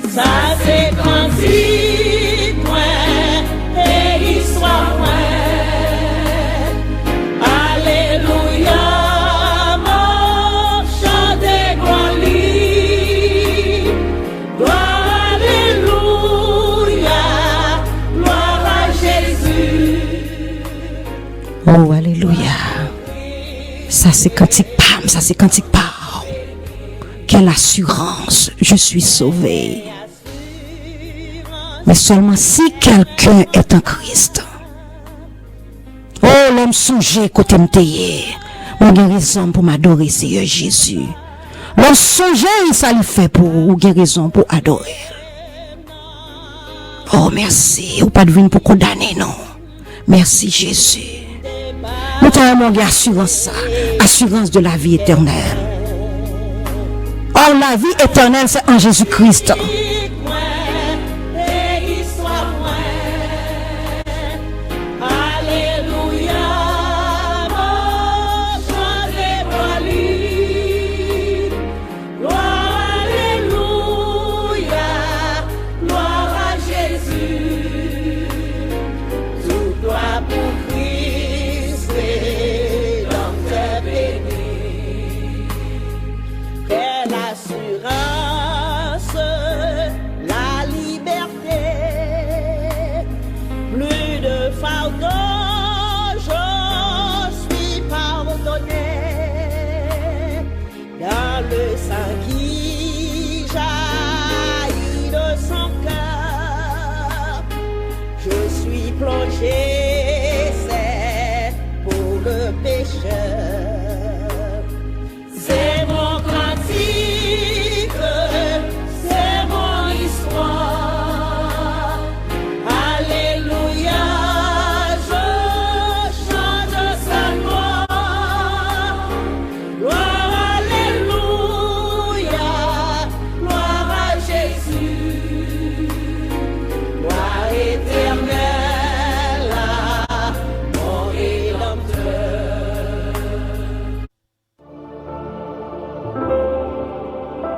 Ça c'est quand il point et histoire point. Alléluia, mon chant de gloire. Gloire, alléluia, gloire à Jésus. Oh, alléluia. Ça c'est cantique pam, ça c'est cantique pam. Quelle assurance, je suis sauvé. Mais seulement si quelqu'un est en Christ. Oh, l'homme songeait côté m'teye. Mon guérison pour m'adorer, Seigneur Jésus. L'homme songeait, ça lui fait pour guérison pour adorer. Oh, merci. Ou pas de venir pour condamner, non. Merci, Jésus. Nous t'avons assurance, assurance de la vie éternelle. Oh, la vie éternelle, c'est en Jésus-Christ.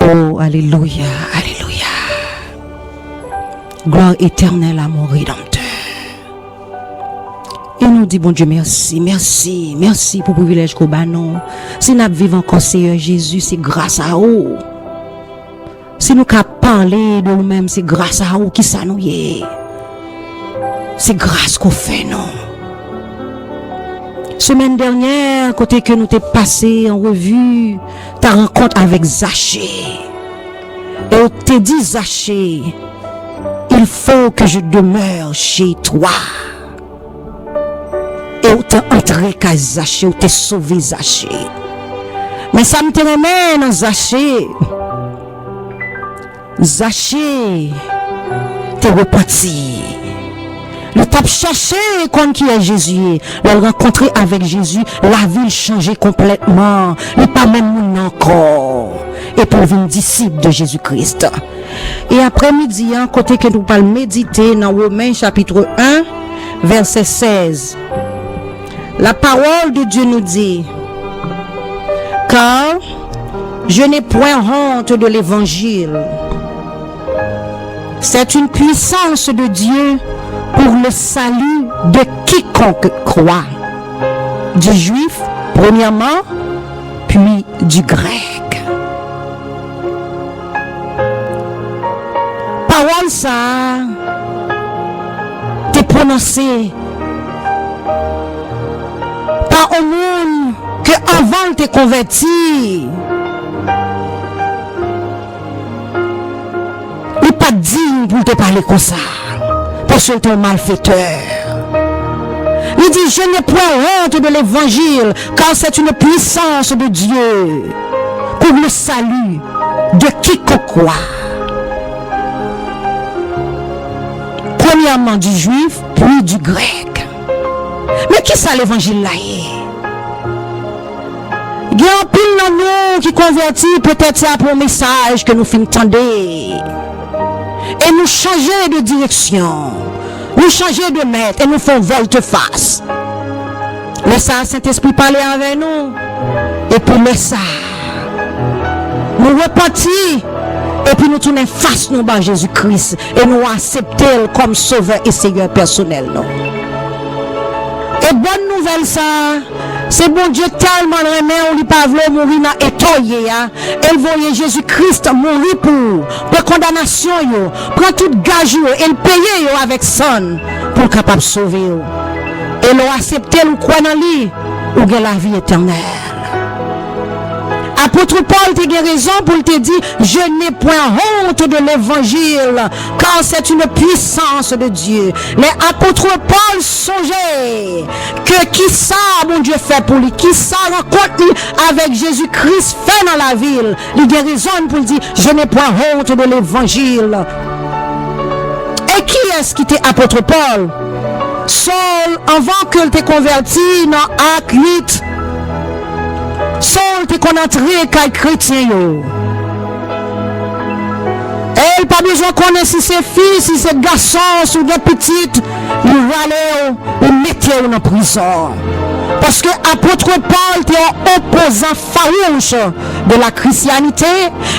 Oh, alléluia, alléluia. Gloire éternelle à mon Rédempteur. Et nous dit, bon Dieu, merci, merci, merci pour le privilège qu'on a nous. Si nous vivons encore, Seigneur Jésus, c'est grâce à vous. Si nous avons parlé de nous-mêmes, c'est grâce à vous qui ça nous est. C'est grâce qu'on fait, non. Semaine dernière, côté que nous t'es passé en revue, ta rencontre avec Zachée. Et on t'a dit, Zachée, il faut que je demeure chez toi. Et on t'a entré qu'à Zachée, on t'a sauvé Zachée. Mais ça me te remet dans Zachée. Zachée, t'es repenti. Le tape cherché comme qui est Jésus. Le rencontrer avec Jésus, la vie changeait complètement. Il pas même moun encore. Et pour venir disciple de Jésus-Christ. Et après-midi, côté que nous parlons méditer dans Romains chapitre 1, verset 16. La parole de Dieu nous dit, car je n'ai point honte de l'évangile. C'est une puissance de Dieu pour le salut de quiconque croit. Du juif, premièrement, puis du grec. Parole ça, t'es prononcé par un monde que avant t'es converti. Il n'est pas digne pour te parler comme ça. Parce que tu es un malfaiteur. Il dit, je n'ai point honte de l'évangile, car c'est une puissance de Dieu pour le salut de quiconque croit. Premièrement du juif, puis du grec. Mais qui ça l'évangile là? Il y a un pile dans nous qui convertit, peut-être ça pour un message que nous finissons. Et nous changer de direction, nous changer de maître et nous faisons volte-face. Laissez ça Saint-Esprit parler avec nous. Et puis laissez ça, nous repentir et puis nous tourner face nous à Jésus-Christ et nous accepter comme sauveur et Seigneur personnel. Non? Et bonne nouvelle ça, c'est bon Dieu tellement aimé, on lui pas voulu mourir dans étoilé, elle voyait Jésus-Christ mourir pour condamnation yo, prend tout gage yo, elle paye yo avec son pour capable sauver yo. Et l'on accepté ou croit dans lui ou gagne la vie éternelle. Apôtre Paul te a raison pour te dire je n'ai point honte de l'évangile car c'est une puissance de Dieu. Les apôtres Paul songeaient que qui ça mon Dieu fait pour lui, qui ça rencontre avec Jésus-Christ fait dans la ville. Il a raison pour dire je n'ai point honte de l'évangile. Et qui est-ce qui était apôtre Paul? Saul, avant qu'il te converti dans Acte 8, Saul te qu'on entré comme chrétien. Elle pas besoin qu'on ait si c'est fils, si c'est garçon, si c'est petite, il allait, il mettait en prison. Parce que apôtre Paul était un opposant farouche de la christianité.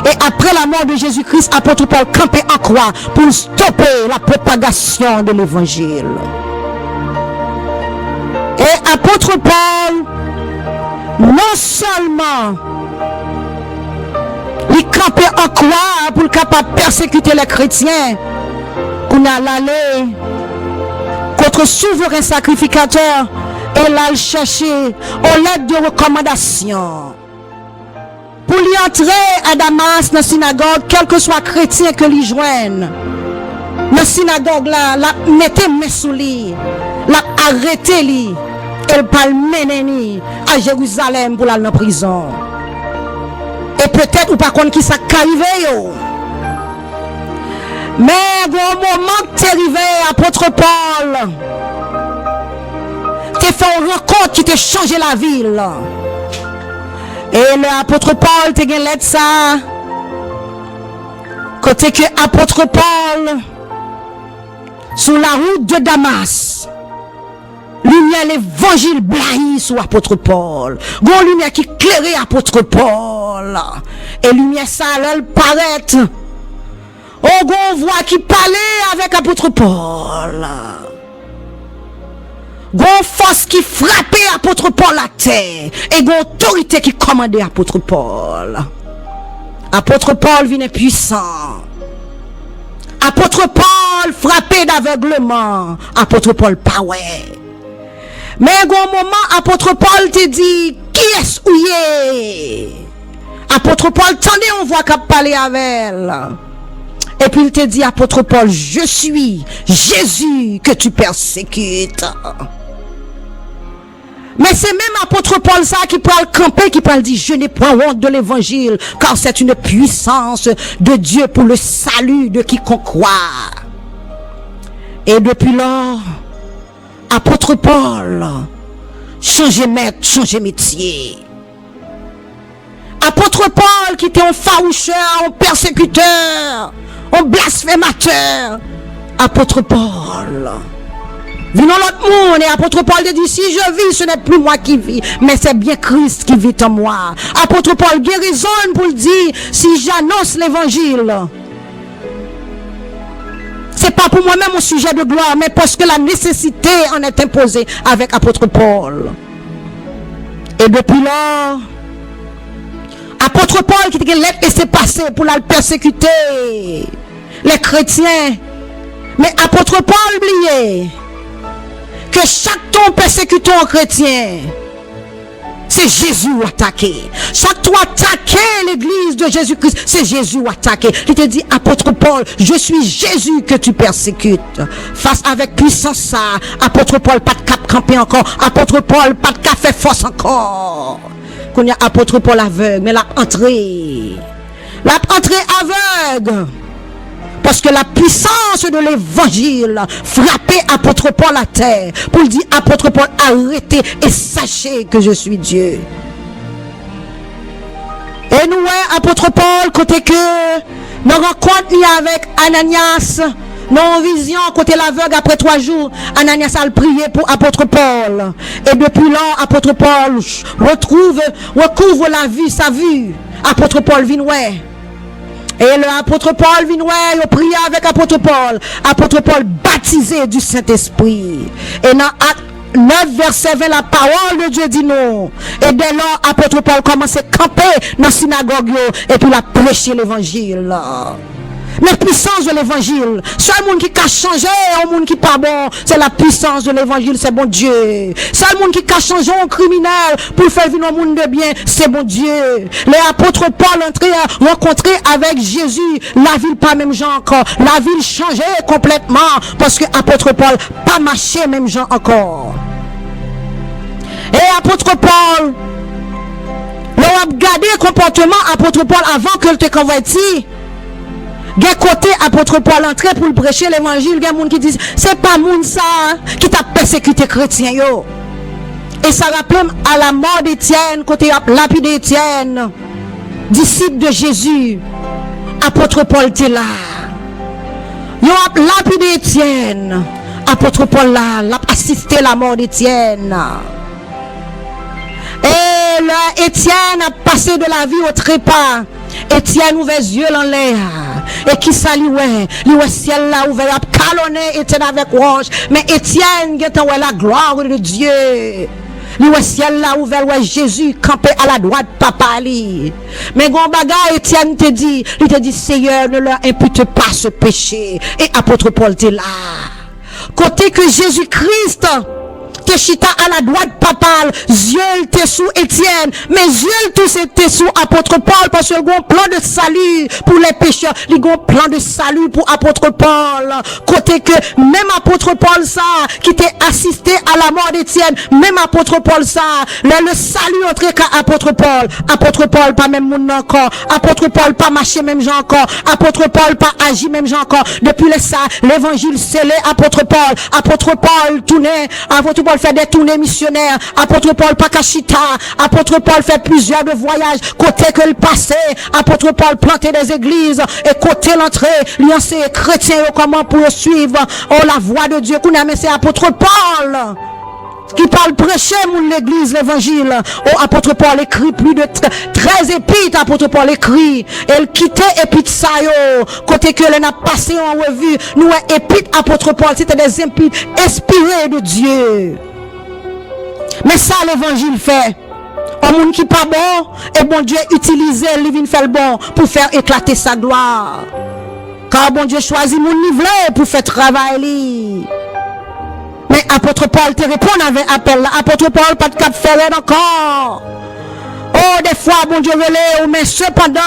Et après la mort de Jésus-Christ, apôtre Paul campait en croix pour stopper la propagation de l'évangile. Et apôtre Paul, non seulement il campait en croix pour capable persécuter les chrétiens, qu'on a allé contre souverain sacrificateur et là il cherchait aux lettres de recommandation pour lui entrer à Damas dans la synagogue, quel que soit chrétien que lui joigne. Dans la synagogue là, la mettez main sous lui, la arrêté lui. Elle parle mener à Jérusalem pour aller en prison. Et peut-être ou pas contre qui ça arrivé. Mais au moment que tu es arrivé, apôtre Paul, tu as fait une rencontre qui t'a changé la ville. Et l'apôtre Paul, tu as lettre ça. Côté que apôtre Paul, sur la route de Damas, lumière l'évangile blahi sur apôtre Paul. Gon lumière qui éclairait apôtre Paul. Et lumière ça elle paraît. Oh gon voix qui parlait avec apôtre Paul. Gon force qui frappait apôtre Paul à terre. Et gon autorité qui commandait apôtre Paul. Apôtre Paul vient puissant. Apôtre Paul frappé d'aveuglement. Apôtre Paul pas ouais. Mais à un moment, apôtre Paul te dit, qui est-ce ou yé? Apôtre Paul, tendez, on voit qu'à parler avec elle. Et puis il te dit, apôtre Paul, je suis Jésus que tu persécutes. Mais c'est même apôtre Paul ça qui parle camper, qui parle dire, je n'ai point honte de l'évangile, car c'est une puissance de Dieu pour le salut de quiconque croit. Et depuis lors, apôtre Paul, changer maître, changer métier. Apôtre Paul qui était un faroucheur, un persécuteur, un blasphémateur. Apôtre Paul, venons l'autre monde et apôtre Paul dit, si je vis, ce n'est plus moi qui vis, mais c'est bien Christ qui vit en moi. Apôtre Paul guérison pour le dire, si j'annonce l'évangile, c'est pas pour moi-même un sujet de gloire, mais parce que la nécessité en est imposée avec apôtre Paul. Et depuis là, apôtre Paul qui dit lettre laissé passer pour la persécuter les chrétiens. Mais apôtre Paul oublié que chaque ton persécutant chrétien, c'est Jésus ou attaqué. Chaque toi attaqué l'église de Jésus-Christ, c'est Jésus ou attaqué. Il te dit, apôtre Paul, je suis Jésus que tu persécutes. Face avec puissance ça, apôtre Paul, pas de cap campé encore. Apôtre Paul, pas de café force encore. Qu'on y a apôtre Paul aveugle, mais l'a entré aveugle. Parce que la puissance de l'évangile frappait apôtre Paul à terre pour dire apôtre Paul arrêtez et sachez que je suis Dieu. Et nous apôtre Paul côté que nous rencontrons avec Ananias, non vision côté l'aveugle après 3 jours, Ananias a prié pour apôtre Paul. Et depuis là apôtre Paul recouvre la vue, sa vue. apôtre Paul vient ouais. Et l'apôtre Paul vient ouais, il prie avec apôtre Paul. Apôtre Paul baptisé du Saint-Esprit. Et dans Acte 9 verset 20, la parole de Dieu dit non. Et dès lors, apôtre Paul commence à camper dans la synagogue et puis il a prêché l'évangile. La puissance de l'évangile. Seul monde qui a changé, un monde qui pas bon, c'est la puissance de l'évangile, c'est bon Dieu. Seul monde qui a changé un criminel pour faire vivre un monde de bien, c'est bon Dieu. Les apôtres Paul entré rencontré avec Jésus, la ville pas même gens encore. La ville changé complètement parce que apôtre Paul pas marché même gens encore. Et apôtre Paul, l'on a regardé le comportement apôtre Paul avant que le te converti. Gen côté apôtre Paul entré pour prêcher l'évangile, gen moun qui dit c'est pas moun ça qui t'a persécuté chrétien yo. Et ça rappelle à la mort d'Étienne, côté lapide Étienne, disciple de Jésus. Apôtre Paul était là. Yo lapide Étienne. Apôtre Paul là, l'a assisté à la mort d'Étienne. Et là, Étienne a passé de la vie au trépas. Étienne ouvert les yeux en l'air. Et qui s'allie le ciel là ouvert, a calonné Étienne avec roche. Mais Étienne, qui la gloire de Dieu. Le ciel là ouvert, Jésus campé à la droite, papa li. Mais gon bagay, Étienne te dit, Seigneur, ne leur impute pas ce péché. Et apôtre Paul te là. Côté que Jésus-Christ, te chita à la droite papale, Dieu était sous Étienne, mais Dieu tous était sous apôtre Paul, parce que le grand plan de salut pour les pécheurs, le grand plan de salut pour apôtre Paul. Côté que même apôtre Paul ça, qui t'est assisté à la mort d'Étienne, même apôtre Paul ça, le salut entré qu'à apôtre Paul pas même moun encore, apôtre Paul pas marché même gens encore, apôtre Paul pas agi même gens encore, depuis le ça, l'évangile scellé apôtre Paul tournait, apôtre Paul fait des tournées missionnaires, apôtre Paul pas kachita, apôtre Paul fait plusieurs de voyages, côté que le passé, apôtre Paul plantait des églises, et côté l'entrée, lui enseigne chrétiens comment pour suivre, la voix de Dieu, qu'on a mis c'est apôtre Paul, qui parle prêcher mon l'église, l'évangile. Apôtre Paul écrit plus de 13 épîtres, apôtre Paul écrit, elle quittait épîtres ça yo, côté que l'on a passé en revue, nous épîtres apôtre Paul, c'était des épîtres inspirés de Dieu. Mais ça l'évangile fait. Un monde qui pas bon, et bon Dieu utilise lui vient faire le bon pour faire éclater sa gloire. Car bon Dieu choisit mon nivelé pour faire travail. Mais apôtre Paul te répond avec appel là. Apôtre Paul pas de cap ferré encore. Oh, des fois, bon Dieu relève, mais cependant,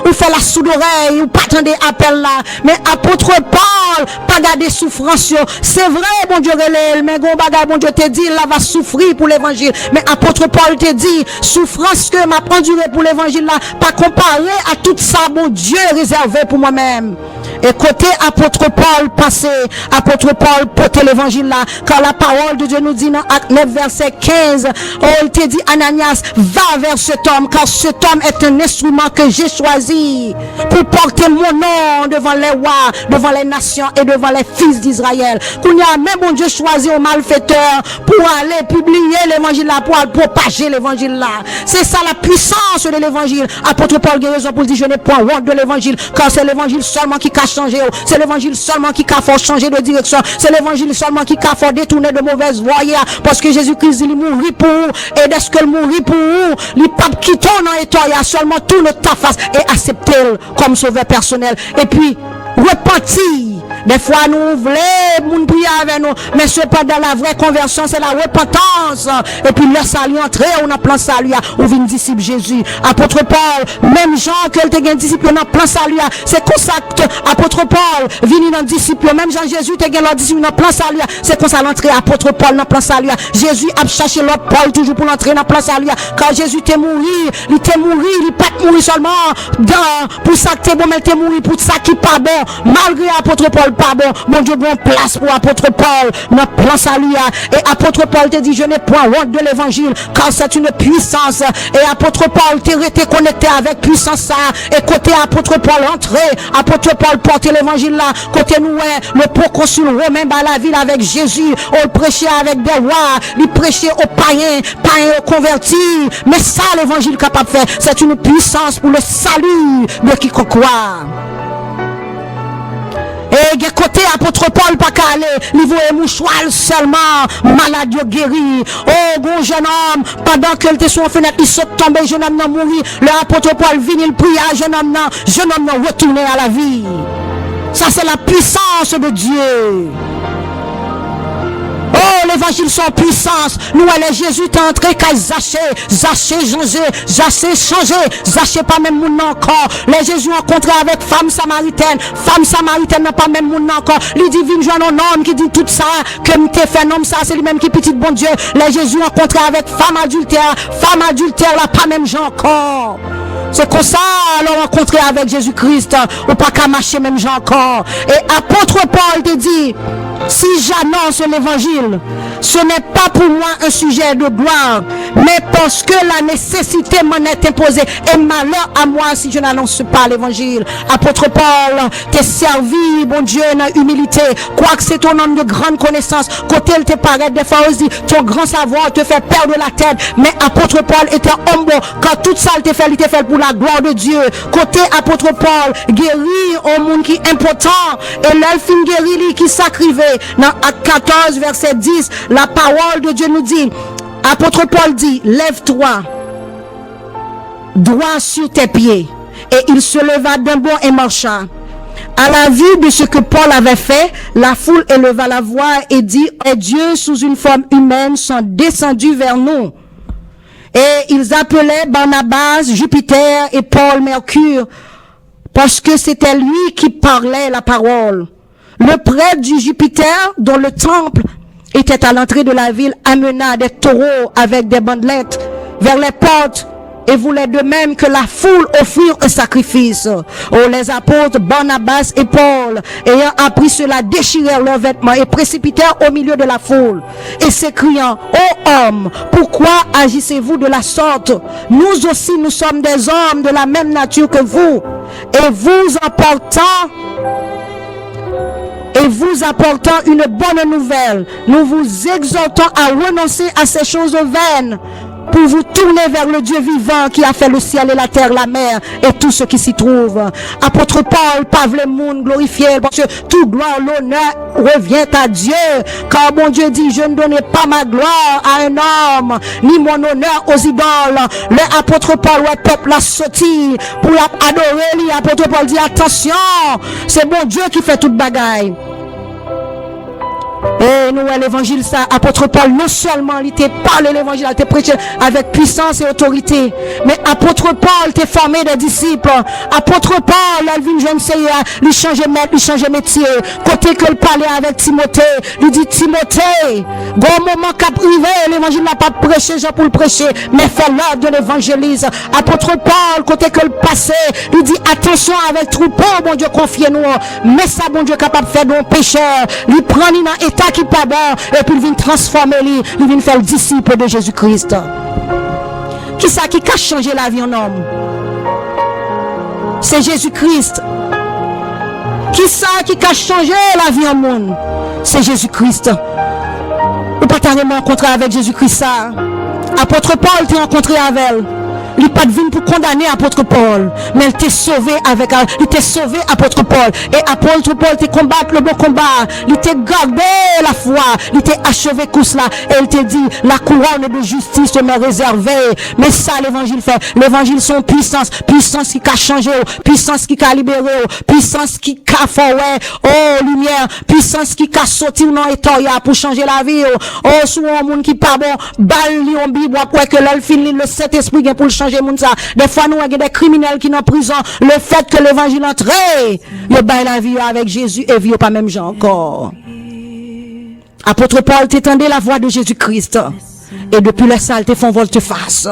on fait la sourde oreille, ou pas attendre appel là. Mais apôtre Paul, pas garder souffrance. C'est vrai, bon Dieu relève, mais bon bagage, bon Dieu te dit, là va souffrir pour l'évangile. Mais apôtre Paul te dit, souffrance que m'a enduré pour l'évangile là, pas comparé à tout ça, bon Dieu réservé pour moi-même. Et côté apôtre Paul passé, apôtre Paul portait l'évangile là, car la parole de Dieu nous dit dans Acte 9 verset 15, oh il te dit Ananias, va vers cet homme, car cet homme est un instrument que j'ai choisi pour porter mon nom devant les rois, devant les nations et devant les fils d'Israël. Qu'on y a même bon Dieu choisi aux malfaiteurs pour aller publier l'évangile là, pour aller propager l'évangile là. C'est ça la puissance de l'évangile. Apôtre Paul a raison pour dire je n'ai point honte de l'évangile, car c'est l'évangile seulement qui a changé. C'est l'évangile seulement qui a fait changer de direction. C'est l'évangile seulement qui a fait détourner de mauvaises voies. Parce que Jésus-Christ il mourit pour vous. Et dès qu'il mourit pour vous, il pape qui tourne en état, il a seulement tourné ta face et accepté comme sauveur personnel. Et puis, repentir. Des fois, nous voulons prier avec nous, mais cependant, la vraie conversion, c'est la repentance. Et puis, le salut entrer, on a plein salut, on vient disciple Jésus. Apôtre Paul, même Jean, que le te disciple, on a plein salut. C'est comme ça que apôtre Paul, vient dans disciple, même Jean Jésus, te gagne leur disciple, on a plein salut. C'est comme ça l'entrée, apôtre Paul, dans plein salut. Jésus a cherché l'autre Paul, toujours pour l'entrer dans plein salut. Quand Jésus t'est mouru, il pas mourir seulement pour ça que t'es bon, mais t'es mouru pour ça qui pas bon. Malgré apôtre Paul, Paul pas bon, mon Dieu bon place pour apôtre Paul, notre plan salut. Et apôtre Paul te dit, je n'ai point honte de l'évangile, car c'est une puissance. Et apôtre Paul t'es resté connecté avec puissance ça. Et côté apôtre Paul entré, apôtre Paul portait l'évangile là, côté nous, le proconsul romain dans la ville avec Jésus, on prêchait avec des rois, il prêchait aux païens, païens aux convertis. Mais ça, l'évangile capable de faire, c'est une puissance pour le salut de quiconque croit. Et de côté apôtre Paul pas qu'à aller, il voit mouchoir seulement, malade guéri. Oh bon jeune homme, pendant qu'elle était sur la fenêtre, il saute tomber, jeune homme n'a mouru. Le apôtre Paul vient, il prie à jeune homme n'a retourné à la vie. Ça c'est la puissance de Dieu. Oh, l'évangile sans puissance. Nous, allez Jésus t'es entré qu'à Zachée changé. Zachée pas même moun encore. Les Jésus rencontré avec femme samaritaine. Femme samaritaine n'a pas même moun encore. Il dit, vine joindre un homme qui dit tout ça. Que m'te fait un homme ça, c'est lui-même qui petit bon Dieu. Les Jésus rencontré avec femme adultère. Femme adultère, là, pas même gens encore. C'est comme ça, alors rencontré avec Jésus-Christ. Ou pas qu'à marcher même gens encore. Et apôtre Paul te dit, si j'annonce l'évangile, ce n'est pas pour moi un sujet de gloire, mais parce que la nécessité m'en est imposée. Et malheur à moi si je n'annonce pas l'évangile. Apôtre Paul, t'es servi, bon Dieu, dans humilité. Quoique c'est ton homme de grande connaissance, côté il te paraît des fois aussi, ton grand savoir te fait perdre la tête. Mais apôtre Paul était humble, quand tout ça il te fait pour la gloire de Dieu. Côté apôtre Paul, guéri au monde qui est important, et l'elfine guéri qui sacrifiait. Dans Acte 14, verset 10, la parole de Dieu nous dit, apôtre Paul dit, lève-toi, droit sur tes pieds. Et il se leva d'un bond et marcha. À la vue de ce que Paul avait fait, la foule éleva la voix et dit, et Dieu sous une forme humaine sont descendus vers nous. Et ils appelaient Barnabas, Jupiter et Paul Mercure, parce que c'était lui qui parlait la parole. Le prêtre du Jupiter, dont le temple était à l'entrée de la ville, amena des taureaux avec des bandelettes vers les portes et voulait de même que la foule offrir un sacrifice. Oh, les apôtres Barnabas et Paul, ayant appris cela, déchirèrent leurs vêtements et précipitèrent au milieu de la foule et s'écriant, ô hommes, pourquoi agissez-vous de la sorte? Nous aussi, nous sommes des hommes de la même nature que vous, et vous apportant une bonne nouvelle, nous vous exhortons à renoncer à ces choses vaines pour vous tourner vers le Dieu vivant qui a fait le ciel et la terre, la mer et tout ce qui s'y trouve. Apôtre Paul, Pavle le monde glorifié, parce que toute gloire, l'honneur revient à Dieu, car mon Dieu dit, je ne donnais pas ma gloire à un homme, ni mon honneur aux idoles. Le apôtre Paul, ouais, peuple l'a sorti pour l'adorer. L'apôtre Paul dit, attention, c'est bon Dieu qui fait toute bagaille. Et nous, l'évangile, ça, apôtre Paul, non seulement il t'a parlé l'évangile, il t'a prêché avec puissance et autorité, mais apôtre Paul t'a formé des disciples. Apôtre Paul, il vient jeune Seigneur, il change maître, il change métier. Côté que il parlait avec Timothée, il dit Timothée, bon moment qu'a privé, l'évangile n'a pas prêché, j'ai pour le prêcher, mais fait l'œuvre de l'évangélise. Apôtre Paul, côté que il passait, il dit attention avec troupeau, bon Dieu, confiez-nous, mais ça, bon Dieu, capable de faire de pécheurs, il prend dans état qui pas bon, et puis il vient transformer, il vient faire le disciple de Jésus-Christ. Qui ça qui a changé la vie en homme? C'est Jésus-Christ. Qui ça qui a changé la vie en monde? C'est Jésus-Christ. Ou pas t'as rencontré avec Jésus-Christ ça? Apôtre Paul t'a rencontré avec elle. Il n'est pas venu pour condamner apôtre Paul, mais il t'est sauvé avec elle. Il t'est sauvé apôtre Paul. Et apôtre Paul t'a combattu le bon combat. Il t'a gardé la foi. Il t'a achevé tout cela. Et il t'a dit, la couronne de justice m'est réservée. Mais ça, l'évangile fait. L'évangile son puissance. Puissance qui a changé. Puissance qui a libéré. Puissance qui a fait, oh, lumière. Puissance qui a sorti dans l'état pour changer la vie. Oh, souvent, un monde qui pas bon, balle, en Bible, après que l'elfine, le Saint-Esprit pour le changer monde ça. Des fois nous avons des criminels qui sont en prison. Le fait que l'évangile entre, ils baillent la vie avec Jésus et vivent pas même gens encore. Apôtre Paul t'étendait la voix de Jésus-Christ. Et depuis le salle te font volte-face.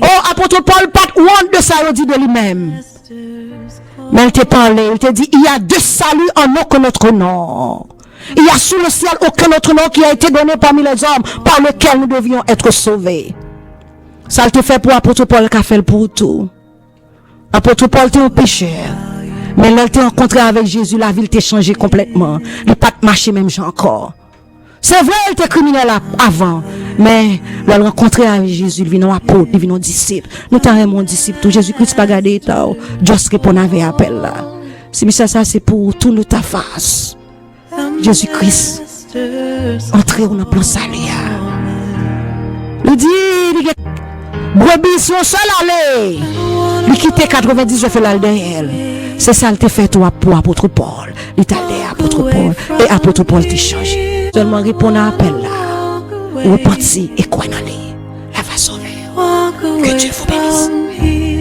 Oh, apôtre Paul pas honte de ça, il dit de lui-même. Mais elle t'a parlé, elle t'a dit, il y a deux saluts en aucun autre nom. Il y a sous le ciel aucun autre nom qui a été donné parmi les hommes par lequel nous devions être sauvés. Ça te fait pour apôtre Paul qu'a fait pour tout. Apôtre Paul était un pécheur. Mais là, il t'a rencontré avec Jésus, la vie t'a changé complètement. Il n'a pas marché même encore. C'est vrai, il était criminel avant. Mais là, il rencontré avec Jésus, il vient en apôtre, il vient en disciple. Nous t'avons mon disciple, tout Jésus-Christ pas gardé, juste répondre avec appel là. Si ça, c'est pour tout le ta face. Jésus-Christ, entrez dans le plan salut. Il dit, brebis sont seul aller. Il quitte 90, je fais la derrière. C'est ça, il t'a fait toi pour apôtre Paul. Il t'a allé apôtre Paul. Et apôtre Paul t'a changé. Seulement répondre à l'appel là. Repentir et quoi dans lui. La va sauver. Que Dieu vous bénisse.